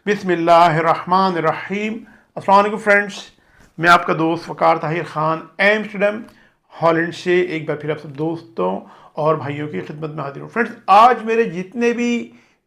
बिस्मिल्लाहिर्रहमानिर्रहीम। अस्सलाम वालेकुम फ्रेंड्स, मैं आपका दोस्त वकार ताहिर ख़ान एम्स्टर्डम हॉलैंड से एक बार फिर आप सब दोस्तों और भाइयों की खिदमत में हाजिर हूँ। फ्रेंड्स, आज मेरे जितने भी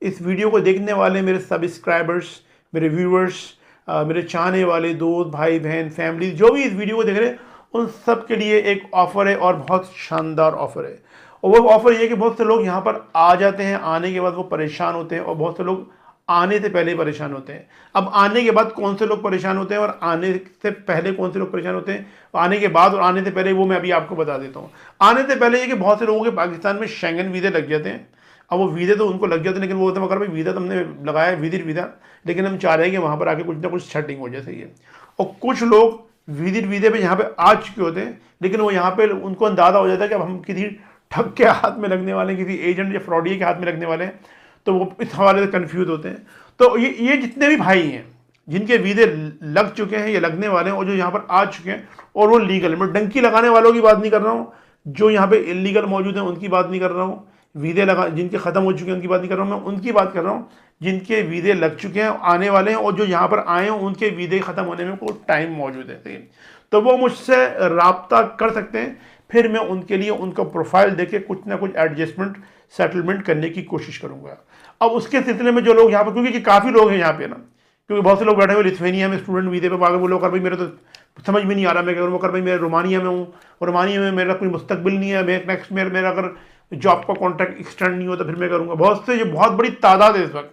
इस वीडियो को देखने वाले मेरे सब्सक्राइबर्स, मेरे व्यूवर्स, मेरे चाहने वाले दोस्त, भाई बहन, फैमिली जो भी इस वीडियो को देख रहे हैं, उन सब के लिए एक ऑफ़र है और बहुत शानदार ऑफ़र है। और वो ऑफ़र ये है कि बहुत से लोग यहाँ पर आ जाते हैं, आने के बाद वो परेशान होते हैं, और बहुत से लोग आने से पहले परेशान होते हैं। अब आने के बाद कौन से लोग परेशान होते हैं और आने से पहले कौन से लोग परेशान होते हैं, आने के बाद और आने से पहले, वो मैं अभी आपको बता देता हूँ। आने से पहले ये कि बहुत से लोगों के पाकिस्तान में शेंगन वीज़े लग जाते हैं। अब वो वीज़े तो उनको लग जाते हैं, लेकिन वो होता है मगर भाई वीज़ा तो हमने लगाया है, विजिट वीज़ा, लेकिन हम चाह रहे हैं कि वहाँ पर आके कुछ ना कुछ सेटिंग हो जाए, सही है। और कुछ लोग विजिट वीज़े पे यहाँ पे आ चुके होते हैं, लेकिन वो यहाँ पे उनको अंदाज़ा हो जाता है कि अब हम किसी ठग के हाथ में लगने वाले हैं, किसी एजेंट या फ्रॉडिये के हाथ में लगने वाले हैं, तो वो इस हवाले से कन्फ्यूज़ होते हैं। तो ये जितने भी भाई हैं जिनके वीज़े लग चुके हैं या लगने वाले हैं और जो यहाँ पर आ चुके हैं और वो लीगल, मैं डंकी लगाने वालों की बात नहीं कर रहा हूँ, जो यहाँ पे इलीगल मौजूद हैं उनकी बात नहीं कर रहा हूँ, वीज़े लगा जिनके ख़त्म हो चुके हैं उनकी बात नहीं कर रहा हूँ, मैं उनकी बात कर रहा हूँ जिनके वीज़े लग चुके हैं, आने वाले हैं, और जो यहाँ पर आए हैं उनके वीज़े ख़त्म होने में कोई टाइम मौजूद है, सही। तो वो मुझसे रब्ता कर सकते हैं, फिर मैं उनके लिए उनका प्रोफाइल देके कुछ ना कुछ एडजस्टमेंट, सेटलमेंट करने की कोशिश करूँगा। अब उसके सिलसिले में जो लोग यहाँ पर, क्योंकि काफ़ी लोग हैं यहाँ पे ना, क्योंकि बहुत से लोग बैठे हुए लिथुआनिया में स्टूडेंट वीज़े पे, पागल वो लोग कर भाई मेरे तो समझ में नहीं आ रहा, मैं करूँ, वो कर भाई मैं रोमानिया में हूँ, और रोमानिया में मेरा कोई मुस्तकबिल नहीं है, मैं नेक्स्ट मेरा अगर जॉब का कॉन्ट्रैक्ट एक्सटेंड नहीं होता फिर मैं करूँगा। बहुत से, जो बहुत बड़ी तादाद है इस वक्त,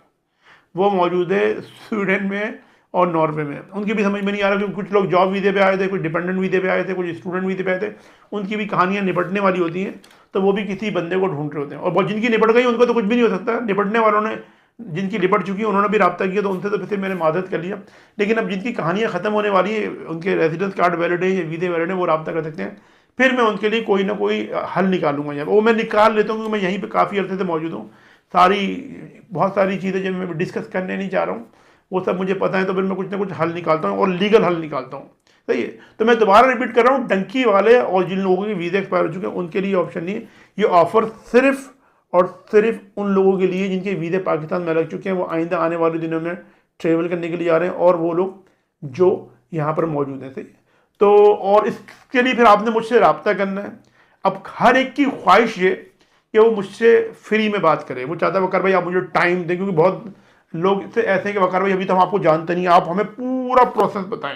वो मौजूद है स्वीडन में और नॉर्वे में। उनकी भी समझ में नहीं आ रहा, क्योंकि कुछ लोग जॉब वीज़े पे आए थे, कुछ डिपेंडेंट वीज़े पे आए थे, कुछ स्टूडेंट वीज़े पे आए थे। उनकी भी कहानियाँ निपटने वाली होती हैं, तो वो भी किसी बंदे को ढूंढ रहे होते हैं। और बहुत जिनकी निपट गई उनको तो कुछ भी नहीं हो सकता, निपटने वालों ने, जिनकी निपट चुकी है उन्होंने भी रब्ता किया तो उनसे तो फिर मैंने मदद कर लिया। लेकिन अब जिनकी कहानियाँ ख़त्म होने वाली है, उनके रेजिडेंस कार्ड वैलिड है या वीज़े वैलिड है, वो रब्ता कर सकते हैं, फिर मैं उनके लिए कोई ना कोई हल निकालूंगा। यार वो मैं निकाल लेता हूँ, क्योंकि मैं यहीं पे काफ़ी अर्से से मौजूद हूँ। बहुत सारी चीज़ें जो मैं डिस्कस करने नहीं चाह रहा हूँ वो सब मुझे पता है, तो फिर मैं कुछ ना कुछ हल निकालता हूँ और लीगल हल निकालता हूँ, सही है। तो मैं दोबारा रिपीट कर रहा हूँ, डंकी वाले और जिन लोगों के वीज़े एक्सपायर हो चुके हैं उनके लिए ऑप्शन नहीं है। ये ऑफ़र सिर्फ और सिर्फ उन लोगों के लिए जिनके वीज़े पाकिस्तान में लग चुके हैं, वो आइंदा आने वाले दिनों में ट्रेवल करने के लिए आ रहे हैं, और वो लोग जो यहाँ पर मौजूद हैं, सही है। तो और इसके लिए फिर आपने मुझसे रब्ता करना है। अब हर एक की ख्वाहिश ये कि वो मुझसे फ्री में बात करे, वो चाहता है वकार भाई आप मुझे टाइम दें, क्योंकि बहुत लोग से ऐसे हैं कि वकार भाई अभी तो हम आपको जानते नहीं, आप हमें पूरा प्रोसेस बताएं।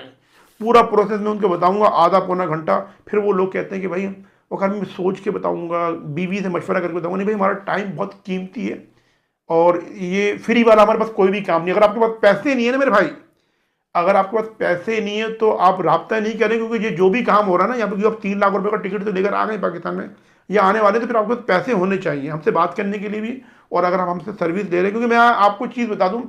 पूरा प्रोसेस मैं उनको बताऊंगा आधा पौना घंटा, फिर वो लोग कहते हैं कि भाई वकार मैं सोच के बताऊंगा, बीवी से मशवरा करके बताऊंगा। नहीं भाई, हमारा टाइम बहुत कीमती है और ये फ्री वाला हमारे पास कोई भी काम नहीं। अगर आपके पास पैसे नहीं है ना मेरे भाई, अगर आपके पास पैसे नहीं है तो आप रब्ता नहीं करें, क्योंकि ये जो भी काम हो रहा है ना यहाँ पर, आप 3 लाख रुपए का टिकट तो लेकर आ गए पाकिस्तान में या आने वाले, तो फिर आपके पास पैसे होने चाहिए हमसे बात करने के लिए भी, और अगर आप हमसे सर्विस दे रहे हैं। क्योंकि मैं आपको चीज़ बता दूं,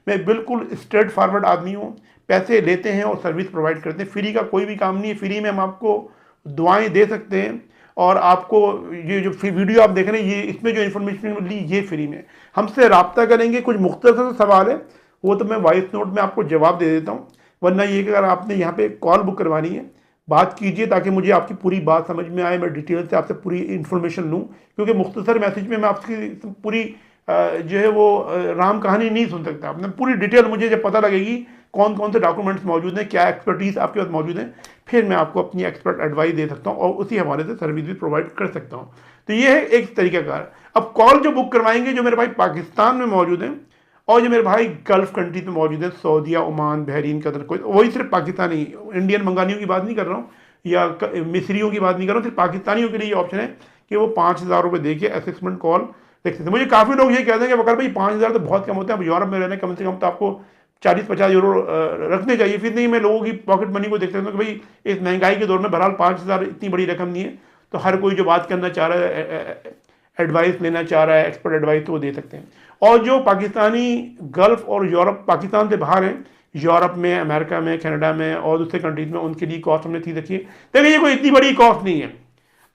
मैं बिल्कुल स्ट्रेट फॉरवर्ड आदमी हूँ। पैसे लेते हैं और सर्विस प्रोवाइड करते हैं, फ्री का कोई भी काम नहीं है। फ्री में हम आपको दुआएं दे सकते हैं, और आपको ये जो वीडियो आप देख रहे हैं, ये इसमें जो इन्फॉर्मेशन मिली ये फ्री में। हमसे रब्ता करेंगे, कुछ मुख्तसर सवाल है वो तो मैं वॉइस नोट में आपको जवाब दे देता हूँ, वरना ये कि अगर आपने यहाँ पे कॉल बुक करवानी है, बात कीजिए ताकि मुझे आपकी पूरी बात समझ में आए, मैं डिटेल से आपसे पूरी इन्फॉर्मेशन लूँ। क्योंकि मुख्तसर मैसेज में मैं आपकी पूरी जो है वो राम कहानी नहीं सुन सकता। आपने पूरी डिटेल मुझे जब पता लगेगी कौन कौन से डॉक्यूमेंट्स मौजूद हैं, क्या एक्सपर्टीज़ आपके पास मौजूद है, फिर मैं आपको अपनी एक्सपर्ट एडवाइस दे सकता हूँ और उसी हवाले से सर्विस भी प्रोवाइड कर सकता हूँ। तो ये है एक तरीक़ाकार। अब कॉल जो बुक करवाएंगे, जो मेरे भाई पाकिस्तान में मौजूद हैं और जो मेरे भाई गल्फ़ कंट्रीज में मौजूद है, सऊदीया, ओमान, बहरीन, कतर, कोई, वही सिर्फ पाकिस्तानी, इंडियन मंगानियों की बात नहीं कर रहा हूँ या मिस्रियों की बात नहीं कर रहा हूँ, सिर्फ पाकिस्तानियों के लिए ये ऑप्शन है कि वो 5,000 रुपये दे के असेसमेंट कॉल देख सकते हैं। मुझे काफ़ी लोग ये कहते हैं कि वकार भाई 5,000 तो बहुत कम होते हैं, अब यूरोप में रहने कम से कम तो आपको 40-50 यूरो रखने चाहिए। फिर नहीं, मैं लोगों की पॉकेट मनी को देख सकता हूँ कि भाई इस महंगाई के दौर में बहरहाल 5,000 इतनी बड़ी रकम नहीं है, तो हर कोई जो बात करना चाह रहा है, एडवाइस लेना चाह रहा है, एक्सपर्ट एडवाइस, तो वो दे सकते हैं। और जो पाकिस्तानी गल्फ़ और यूरोप, पाकिस्तान से बाहर हैं, यूरोप में, अमेरिका में, कनाडा में और दूसरे कंट्रीज़ में, उनके लिए कॉस्ट हमने थी रखी है। देखिए ये कोई इतनी बड़ी कॉस्ट नहीं है।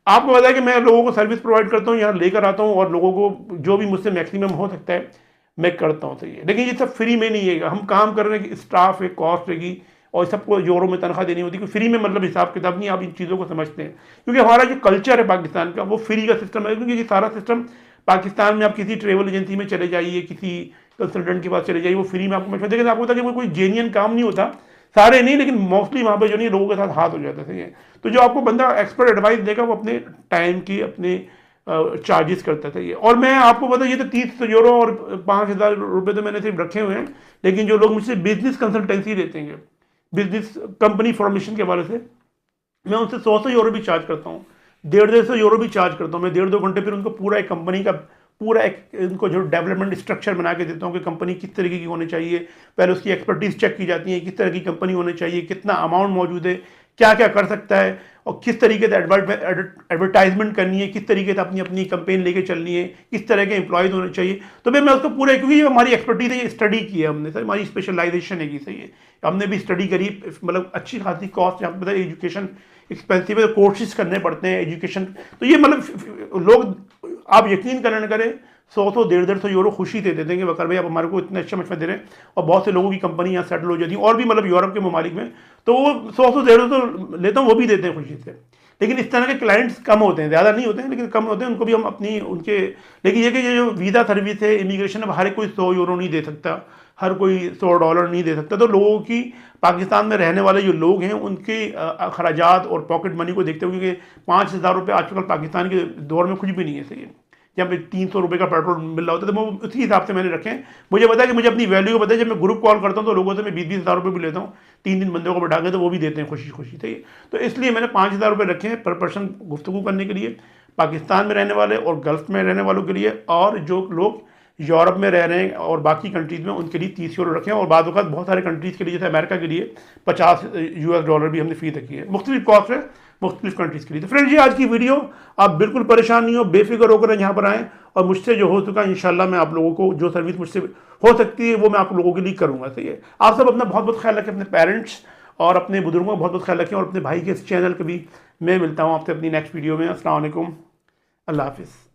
आपको पता है कि मैं लोगों को सर्विस प्रोवाइड करता हूँ, यहाँ लेकर आता हूँ और लोगों को जो भी मुझसे मैक्सिमम हो सकता है मैं करता हूँ, सही है। लेकिन ये सब फ्री में नहीं है, हम काम कर रहे हैं कि स्टाफ है, कॉस्ट रहेगी और सबको यूरो में तनख्वाह देनी होती है। फ्री में मतलब हिसाब किताब नहीं, आप इन चीज़ों को समझते हैं। क्योंकि हमारा जो कल्चर है पाकिस्तान का, वो फ्री का सिस्टम है। क्योंकि ये सारा सिस्टम पाकिस्तान में, आप किसी ट्रेवल एजेंसी में चले जाइए, किसी कंसल्टेंट के पास चले जाइए, वो फ्री में आपको मशवरा देगा। आपको पता है कि कोई जेन्युइन काम नहीं होता, सारे नहीं, लेकिन मोस्टली वहाँ पे जो नहीं लोगों के साथ हाथ हो जाता है, सही है। तो जो आपको बंदा एक्सपर्ट एडवाइस देगा वो अपने टाइम की अपने चार्जेस करता था ये। और मैं आपको पता ये तो 30 यूरो और 5,000 रुपये तो मैंने सिर्फ रखे हुए हैं, लेकिन जो लोग मुझसे बिजनेस कंसल्टेंसी लेते हैं, बिजनेस कंपनी फॉर्मेशन के हवाले से, मैं उनसे 100 यूरो भी चार्ज करता हूँ, 150 यूरो भी चार्ज करता हूँ। मैं 1.5-2 घंटे फिर उनको पूरा एक कंपनी का पूरा एक उनको जो डेवलपमेंट स्ट्रक्चर बना के देता हूँ कि कंपनी किस तरीके की होनी चाहिए, पहले उसकी एक्सपर्टीज चेक की जाती है, किस तरह की कंपनी होनी चाहिए, कितना अमाउंट मौजूद है, क्या क्या कर सकता है, और किस तरीके से एडवर्टाइजमेंट करनी है, किस तरीके से अपनी अपनी कंपेन लेके चलनी है, किस तरह के एम्प्लॉयज़ होने चाहिए। तो फिर मैं उसको पूरे, क्योंकि ये हमारी एक्सपर्टीज है, स्टडी की है हमने सर, हमारी स्पेशलाइजेशन है कि सही है, हमने भी स्टडी करी, मतलब अच्छी खासी कॉस्ट, यहाँ पर एजुकेशन एक्सपेंसिव है, कोर्सेज करने पड़ते हैं एजुकेशन। तो ये मतलब लोग, आप यकीन करें न करें, 100 150 यूरो खुशी दे देते हैं कि वकार भाई आप हमारे को इतने अच्छे मशवरे दे रहे हैं। और बहुत से लोगों की कंपनी यहाँ सेटल हो जाती है, और भी मतलब यूरोप के ममालिक में, तो वो 100 लेता हूँ, वो भी देते हैं खुशी से। लेकिन इस तरह के क्लाइंट्स कम होते हैं, ज़्यादा नहीं होते हैं लेकिन कम होते हैं, उनको भी हम अपनी उनके, लेकिन ये कि ये जो वीज़ा सर्विस है, इमिग्रेशन, अब हर कोई 100 यूरो नहीं दे सकता, हर कोई $100 नहीं दे सकता। तो लोगों की, पाकिस्तान में रहने वाले जो लोग हैं उनके अखराजात और पॉकेट मनी को देखते हुए, क्योंकि 5,000 रुपये आजकल पाकिस्तान के दौर में कुछ भी नहीं है, सही है। जब 300 रुपये का पेट्रोल मिल रहा होता है, तो वो उसी हिसाब से मैंने रखे हैं। मुझे पता है कि मुझे अपनी वैल्यू को पता है। जब मैं ग्रुप कॉल करता हूँ तो लोगों से मैं 20-20 हज़ार रुपये भी लेता हूँ, 3 बंदों को बैठा के, तो वो भी देते हैं खुशी खुशी, सही है। तो इसलिए मैंने 5,000 रुपये रखे हैं पर पर्सन गुफ्तगू करने के लिए, पाकिस्तान में रहने वाले और गल्फ में रहने वालों के लिए, और जो लोग यूरोप में रह रहे हैं और बाकी कंट्रीज़ में, उनके लिए 30 यूरो रखे हैं। और बाद वक्त बहुत सारे कंट्रीज़ के लिए, जैसे अमेरिका के लिए $50 भी हमने फ़ी रखी है, मुख्तलिफ कॉस्ट है मुख्तलिफ कंट्रीज़ के लिए। तो फ्रेंड्स, ये आज की वीडियो, आप बिल्कुल परेशान नहीं हो, बेफिक्र होकर यहाँ पर आएँ, और मुझसे जो हो चुका इंशाल्लाह मैं आप लोगों को, जो सर्विस मुझसे हो सकती है वो मैं आप लोगों के लिए करूँगा, सही है। आप सब अपना बहुत बहुत ख्याल रखें, अपने पेरेंट्स और अपने बुजुर्गों का बहुत बहुत ख्याल रखें, और अपने भाई के इस चैनल का भी। मैं मिलता हूँ आपसे अपनी नेक्स्ट वीडियो में। अस्सलाम वालेकुम, अल्लाह हाफिज़।